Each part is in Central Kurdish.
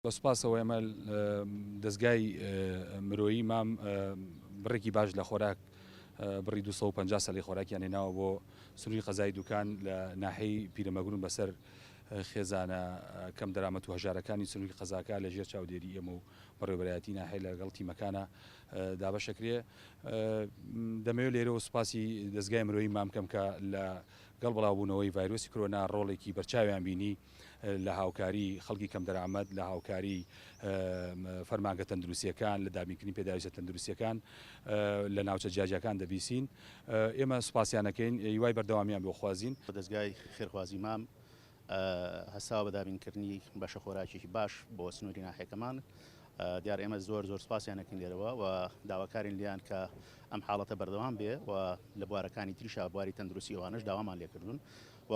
بەسپاسەوە ئێمە دەستگای مرۆیی مام بڕێکی باش لە خۆراک بڕی 250 سەلی خۆراکیان هێناوە بۆ سنووری قەزای دوکان لە ناحەی پیرەمەگرون بەسەر خێزانە کەم دەرامەت و هەژارەکانی سنووری قەزاکە لە ژێر چاودێری ئێمە و بەڕێوەبەرایەتی ناحەی لەگەڵ تیمەکانە دابەشەکرێ. دەمەوێت لێرەوە سوپاسی دەستگای مرۆیی مام بکەم کە لە گەڵ بڵاوبوونەوەی ڤایرۆسی کۆرۆنا ڕۆڵێکی بەرچاویان بینی لە هاوکاری خەڵکی کەم دەرامەت، لە هاوکاری فەرمانگە تەندروستیەکان، لە دابینکردنی پێداویستە تەندروستیەکان لە ناوچە جیاجەکان دەبیسین. ئێمە سوپاسیانەکەین، هیوای بەردەوامیان بۆخوازیین. دەستگای خێرخوازی مام هەستا بە دابینکردنی بەشە خۆراکێکی باش بۆ سنووری ناحەکەمان. دیار ئێمە زۆر سوپاسیانەکەین لێرەوە و داواکارین لیان کە ئەم حاڵەتە بەردەوام بێ و لە بوارەکانی تریشا بواری تەندروستی ئەوانش داوامان لێکردون و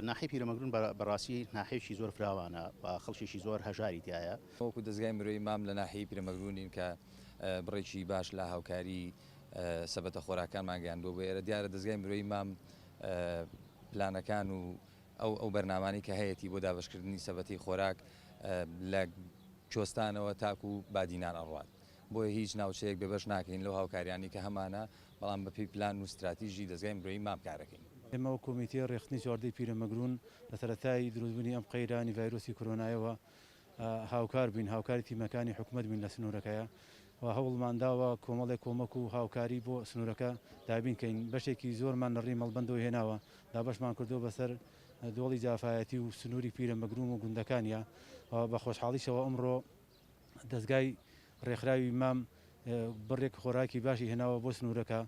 ناحەی پیرەمەگرون بەڕاستی ناحەیەکی زۆر فراوانە و خەڵکیشی زۆر هەژاری تایە. وەکو دەستگای مرۆیی مام لە ناحەی پیرەمەگرونین کە بڕێکی باش لە هاوکاری سەبەتە خۆراکانمان گەیاندووە بۆ ئێرە. دیارە دەستگای مرۆیی مام پلانەکان و ئەو بەرنامانی کە هەیەی بۆ دابشکردنی سەبەتی خۆراک لە کۆستانەوە تاکو و بادینان ئەڕوات، بۆیە هیچ ناوچەیەک بێبەش ناکەین لەو هاوکاریانی کە هەمانە، بەڵام بەپێی پلان و استراتیژی دەستگای مرۆیی مام کارەکەین. ئێمە وە کۆمیتێ ڕێخستنی چواردەی پیرەمەگرون لە سەرەتای دروستبوونی ئەم قەیرانی ڤایرۆسی کۆرۆنایەوە هاوکار بین، هاوکاری تیمەکانی حکوومەت بین لە سنوورەکەیە و هەوڵمانداوە کۆمەڵێک کۆمەک و هاوکاری بۆ سنوورەکە دابینکەین. بەشێکی زۆرمان لەڕێی مەڵبەندەوە هێناوە، دابەشمان کردو بەسەر دۆڵی جافایەتی و سنووری پیرەمەگرون و گوندەکانیە. بە خۆشحاڵیشەوە ئەمڕۆ دەستگای ڕێکخراوی مام بڕێک خۆراکی باشی هێناوە بۆ سنوورەکە.